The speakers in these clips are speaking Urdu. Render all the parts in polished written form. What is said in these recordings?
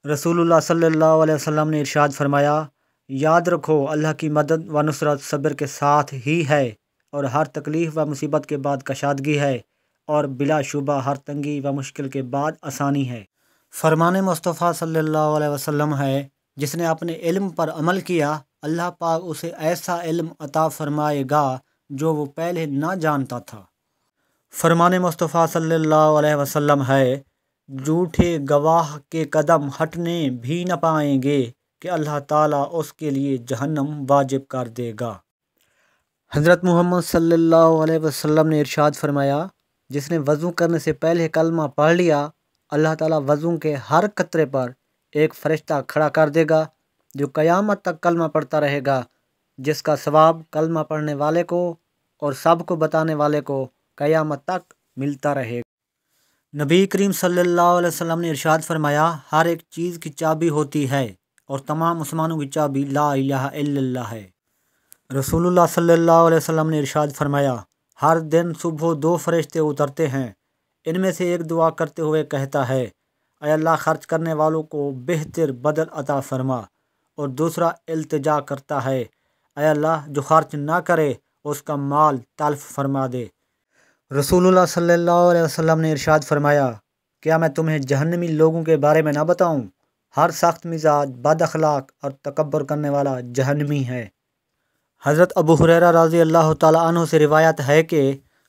رسول اللہ صلی اللہ علیہ وسلم نے ارشاد فرمایا، یاد رکھو اللہ کی مدد و نصرت صبر کے ساتھ ہی ہے، اور ہر تکلیف و مصیبت کے بعد کشادگی ہے، اور بلا شبہ ہر تنگی و مشکل کے بعد آسانی ہے۔ فرمان مصطفیٰ صلی اللہ علیہ وسلم ہے، جس نے اپنے علم پر عمل کیا اللہ پاک اسے ایسا علم عطا فرمائے گا جو وہ پہلے نہ جانتا تھا۔ فرمان مصطفیٰ صلی اللہ علیہ وسلم ہے، جھوٹے گواہ کے قدم ہٹنے بھی نہ پائیں گے کہ اللہ تعالیٰ اس کے لیے جہنم واجب کر دے گا۔ حضرت محمد صلی اللہ علیہ وسلم نے ارشاد فرمایا، جس نے وضو کرنے سے پہلے کلمہ پڑھ لیا اللہ تعالیٰ وضو کے ہر قطرے پر ایک فرشتہ کھڑا کر دے گا جو قیامت تک کلمہ پڑھتا رہے گا، جس کا ثواب کلمہ پڑھنے والے کو اور سب کو بتانے والے کو قیامت تک ملتا رہے گا۔ نبی کریم صلی اللہ علیہ وسلم نے ارشاد فرمایا، ہر ایک چیز کی چابی ہوتی ہے اور تمام مسلمانوں کی چابی لا الہ الا اللہ ہے۔ رسول اللہ صلی اللہ علیہ وسلم نے ارشاد فرمایا، ہر دن صبح 2 فرشتے اترتے ہیں، ان میں سے ایک دعا کرتے ہوئے کہتا ہے، اے اللہ خرچ کرنے والوں کو بہتر بدل عطا فرما، اور دوسرا التجا کرتا ہے، اے اللہ جو خرچ نہ کرے اس کا مال تلف فرما دے۔ رسول اللہ صلی اللہ علیہ وسلم نے ارشاد فرمایا، کیا میں تمہیں جہنمی لوگوں کے بارے میں نہ بتاؤں؟ ہر سخت مزاج، بد اخلاق اور تکبر کرنے والا جہنمی ہے۔ حضرت ابو ہریرہ رضی اللہ تعالیٰ عنہ سے روایت ہے کہ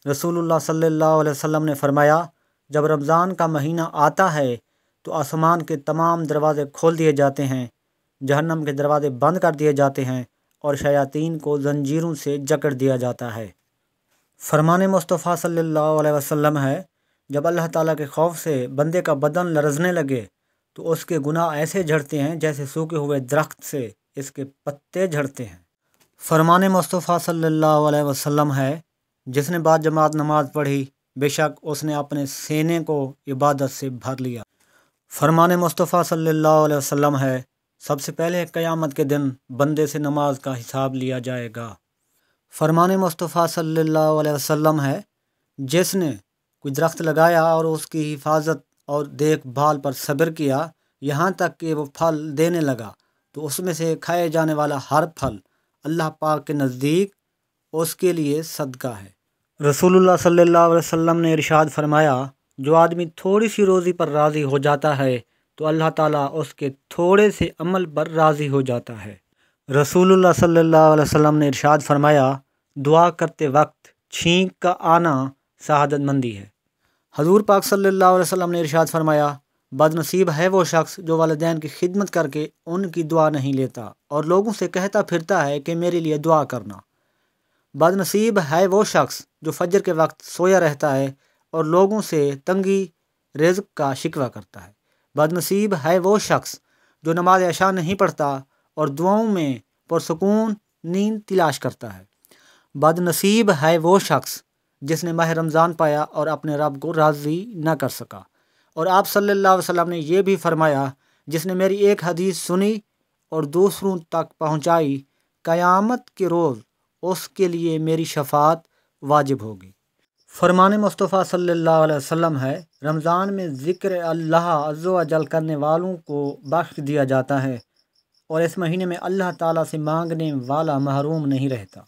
رسول اللہ صلی اللہ علیہ وسلم نے فرمایا، جب رمضان کا مہینہ آتا ہے تو آسمان کے تمام دروازے کھول دیے جاتے ہیں، جہنم کے دروازے بند کر دیے جاتے ہیں، اور شیاطین کو زنجیروں سے جکڑ دیا جاتا ہے۔ فرمان مصطفیٰ صلی اللہ علیہ وسلم ہے، جب اللہ تعالیٰ کے خوف سے بندے کا بدن لرزنے لگے تو اس کے گناہ ایسے جھڑتے ہیں جیسے سوکھے ہوئے درخت سے اس کے پتے جھڑتے ہیں۔ فرمان مصطفیٰ صلی اللہ علیہ وسلم ہے، جس نے بعد جماعت نماز پڑھی بے شک اس نے اپنے سینے کو عبادت سے بھر لیا۔ فرمان مصطفیٰ صلی اللہ علیہ وسلم ہے، سب سے پہلے قیامت کے دن بندے سے نماز کا حساب لیا جائے گا۔ فرمان مصطفیٰ صلی اللہ علیہ وسلم ہے، جس نے کوئی درخت لگایا اور اس کی حفاظت اور دیکھ بھال پر صبر کیا یہاں تک کہ وہ پھل دینے لگا، تو اس میں سے کھائے جانے والا ہر پھل اللہ پاک کے نزدیک اس کے لیے صدقہ ہے۔ رسول اللہ صلی اللہ علیہ وسلم نے ارشاد فرمایا، جو آدمی تھوڑی سی روزی پر راضی ہو جاتا ہے تو اللہ تعالیٰ اس کے تھوڑے سے عمل پر راضی ہو جاتا ہے۔ رسول اللہ صلی اللہ علیہ وسلم نے ارشاد فرمایا، دعا کرتے وقت چھینک کا آنا سعادت مندی ہے۔ حضور پاک صلی اللہ علیہ وسلم نے ارشاد فرمایا، بد نصیب ہے وہ شخص جو والدین کی خدمت کر کے ان کی دعا نہیں لیتا اور لوگوں سے کہتا پھرتا ہے کہ میرے لیے دعا کرنا۔ بد نصیب ہے وہ شخص جو فجر کے وقت سویا رہتا ہے اور لوگوں سے تنگی رزق کا شکوہ کرتا ہے۔ بد نصیب ہے وہ شخص جو نماز عشاء نہیں پڑھتا اور دعاؤں میں پرسکون نیند تلاش کرتا ہے۔ بد نصیب ہے وہ شخص جس نے ماہ رمضان پایا اور اپنے رب کو راضی نہ کر سکا۔ اور آپ صلی اللہ علیہ وسلم نے یہ بھی فرمایا، جس نے میری ایک حدیث سنی اور دوسروں تک پہنچائی، قیامت کے روز اس کے لیے میری شفاعت واجب ہوگی۔ فرمان مصطفیٰ صلی اللہ علیہ وسلم ہے، رمضان میں ذکر اللہ عز و جل کرنے والوں کو بخش دیا جاتا ہے، اور اس مہینے میں اللہ تعالیٰ سے مانگنے والا محروم نہیں رہتا۔